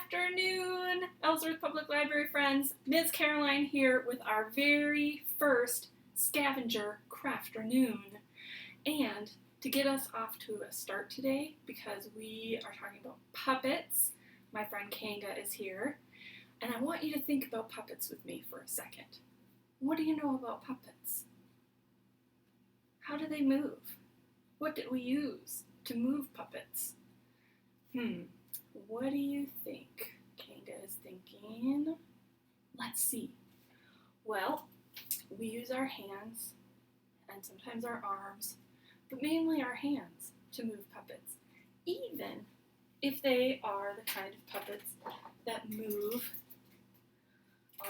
Crafternoon, Ellsworth Public Library friends. Ms. Caroline here with our very first Scavenger Crafternoon. And to get us off to a start today, because we are talking about puppets, my friend Kanga is here, and I want you to think about puppets with me for a second. What do you know about puppets? How do they move? What did we use to move puppets? What do you think? Kanga is thinking. Let's see. Well, we use our hands and sometimes our arms, but mainly our hands to move puppets, even if they are the kind of puppets that move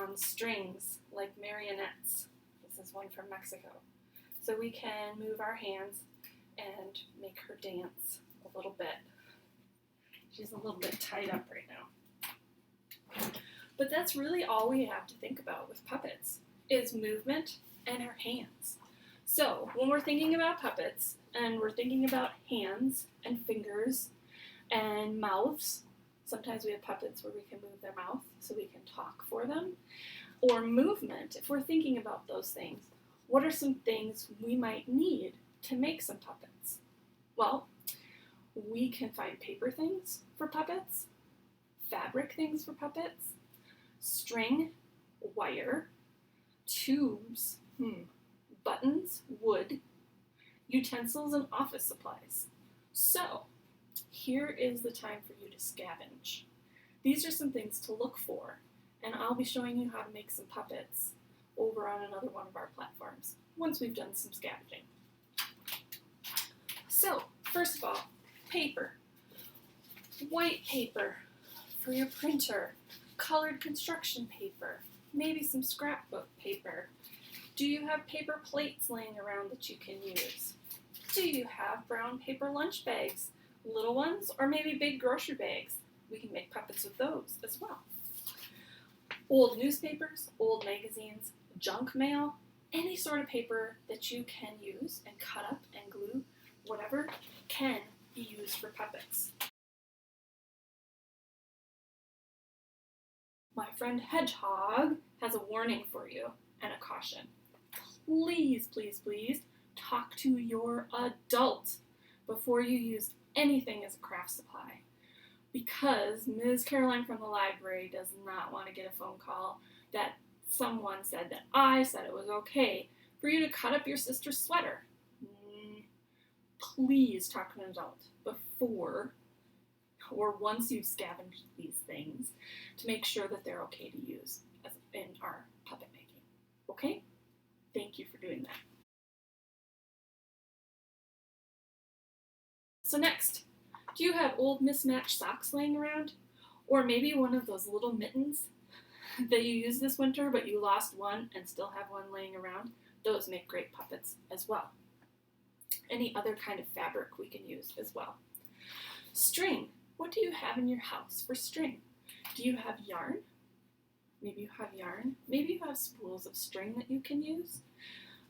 on strings like marionettes. This is one from Mexico. So we can move our hands and make her dance a little bit. She's a little bit tied up right now. But that's really all we have to think about with puppets, is movement and our hands. So when we're thinking about puppets, and we're thinking about hands and fingers and mouths, sometimes we have puppets where we can move their mouth so we can talk for them, or movement, if we're thinking about those things, what are some things we might need to make some puppets? Well, we can find paper things for puppets, fabric things for puppets, string, wire, tubes, buttons, wood, utensils, and office supplies. So, here is the time for you to scavenge. These are some things to look for, and I'll be showing you how to make some puppets over on another one of our platforms once we've done some scavenging. So, first of all, paper. White paper for your printer, colored construction paper, maybe some scrapbook paper. Do you have paper plates laying around that you can use? Do you have brown paper lunch bags, little ones, or maybe big grocery bags? We can make puppets with those as well. Old newspapers, old magazines, junk mail, any sort of paper that you can use and cut up and glue, whatever can be used for puppets. My friend Hedgehog has a warning for you and a caution. Please, please, please talk to your adult before you use anything as a craft supply, because Ms. Caroline from the library does not want to get a phone call that someone said that I said it was okay for you to cut up your sister's sweater. Please talk to an adult before or once you've scavenged these things to make sure that they're okay to use in our puppet making. Okay? Thank you for doing that. So next, do you have old mismatched socks laying around? Or maybe one of those little mittens that you used this winter but you lost one and still have one laying around? Those make great puppets as well. Any other kind of fabric we can use as well. String. What do you have in your house for string? Do you have yarn? Maybe you have yarn. Maybe you have spools of string that you can use.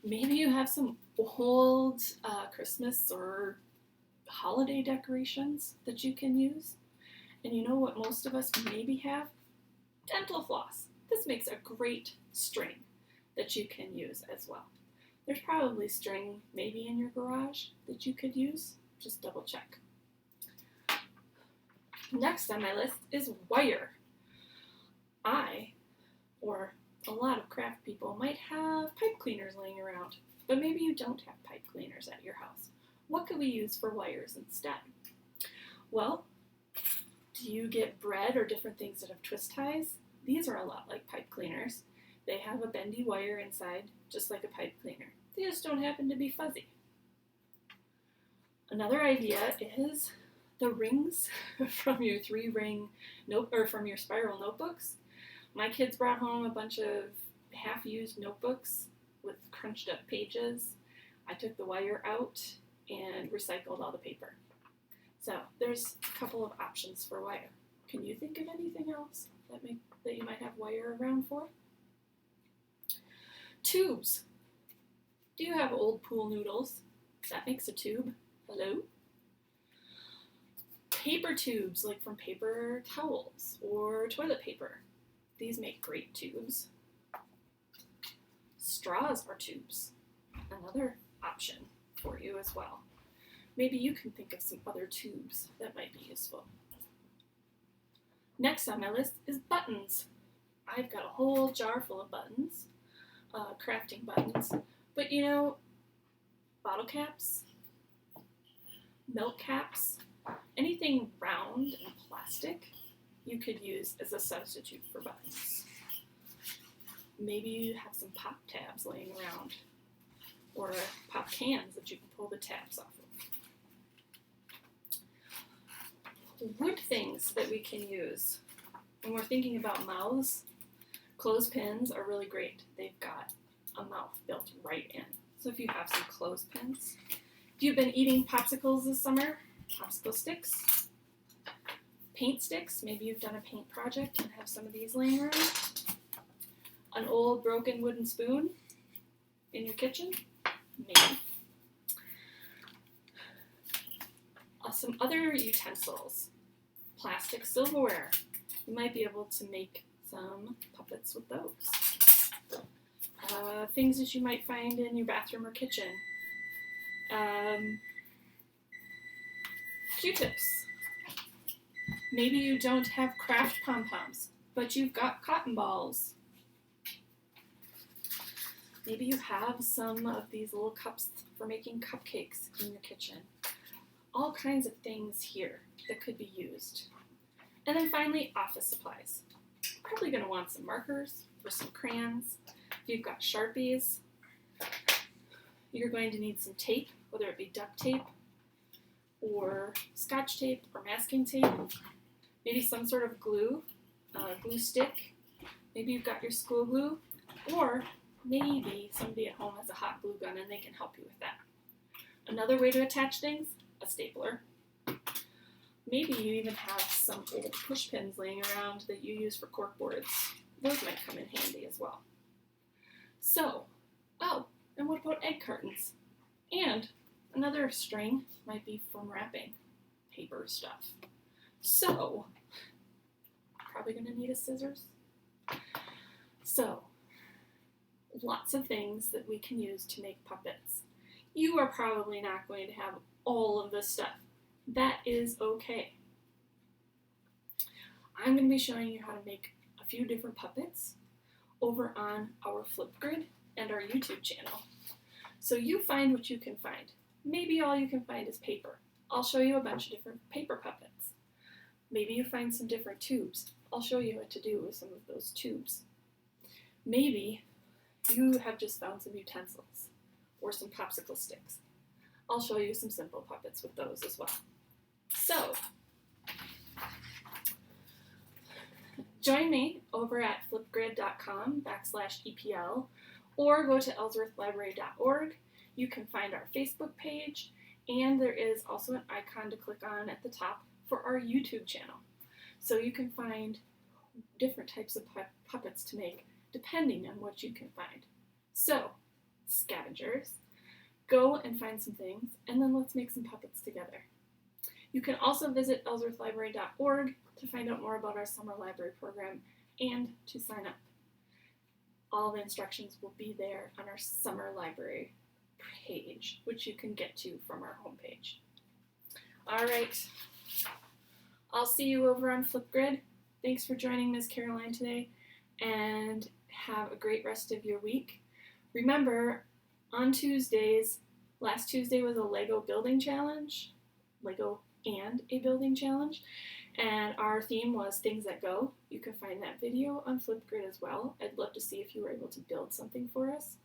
Maybe you have some old Christmas or holiday decorations that you can use. And you know what most of us maybe have? Dental floss. This makes a great string that you can use as well. There's probably string maybe in your garage that you could use. Just double check. Next on my list is wire. Or a lot of craft people, might have pipe cleaners laying around, but maybe you don't have pipe cleaners at your house. What could we use for wires instead? Well, do you get bread or different things that have twist ties? These are a lot like pipe cleaners. They have a bendy wire inside, just like a pipe cleaner. They just don't happen to be fuzzy. Another idea is the rings from your 3-ring from your spiral notebooks. My kids brought home a bunch of half-used notebooks with crunched up pages. I took the wire out and recycled all the paper. So there's a couple of options for wire. Can you think of anything else that you might have wire around for? Tubes. Do you have old pool noodles? That makes a tube. Hello? Paper tubes, like from paper towels or toilet paper. These make great tubes. Straws are tubes, another option for you as well. Maybe you can think of some other tubes that might be useful. Next on my list is buttons. I've got a whole jar full of buttons, crafting buttons, but bottle caps, milk caps, anything round and plastic you could use as a substitute for buttons. Maybe you have some pop tabs laying around, or pop cans that you can pull the tabs off of. Wood things that we can use. When we're thinking about mouths, clothespins are really great. They've got a mouth built right in. So if you have some clothespins, if you've been eating popsicles this summer, popsicle sticks, paint sticks, maybe you've done a paint project and have some of these laying around. An old broken wooden spoon in your kitchen, maybe. Some other utensils, plastic silverware. You might be able to make some puppets with those. Things that you might find in your bathroom or kitchen. Q-tips. Maybe you don't have craft pom-poms, but you've got cotton balls. Maybe you have some of these little cups for making cupcakes in your kitchen. All kinds of things here that could be used. And then finally, office supplies. You're probably going to want some markers or some crayons. If you've got Sharpies, you're going to need some tape, whether it be duct tape or scotch tape or masking tape. Maybe some sort of glue, glue stick. Maybe you've got your school glue, or maybe somebody at home has a hot glue gun and they can help you with that. Another way to attach things, a stapler. Maybe you even have some old push pins laying around that you use for cork boards. Those might come in handy as well. So, and what about egg cartons? And another string might be from wrapping paper stuff. So, probably going to need a scissors. So, lots of things that we can use to make puppets. You are probably not going to have all of this stuff. That is okay. I'm going to be showing you how to make a few different puppets over on our Flipgrid and our YouTube channel. So you find what you can find. Maybe all you can find is paper. I'll show you a bunch of different paper puppets. Maybe you find some different tubes. I'll show you what to do with some of those tubes. Maybe you have just found some utensils or some popsicle sticks. I'll show you some simple puppets with those as well. So, join me over at flipgrid.com/EPL or go to ellsworthlibrary.org. You can find our Facebook page, and there is also an icon to click on at the top for our YouTube channel. So you can find different types of puppets to make depending on what you can find. So, scavengers, go and find some things, and then let's make some puppets together. You can also visit ellsworthlibrary.org to find out more about our summer library program and to sign up. All the instructions will be there on our summer library page, which you can get to from our homepage. All right, I'll see you over on Flipgrid. Thanks for joining Ms. Caroline today, and have a great rest of your week. Remember, on Tuesdays, last Tuesday was a Lego building challenge, Lego and a building challenge, and our theme was Things That Go. You can find that video on Flipgrid as well. I'd love to see if you were able to build something for us.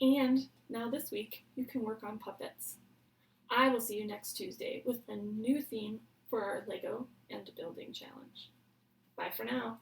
And now this week, you can work on puppets. I will see you next Tuesday with a new theme for our Lego and building challenge. Bye for now.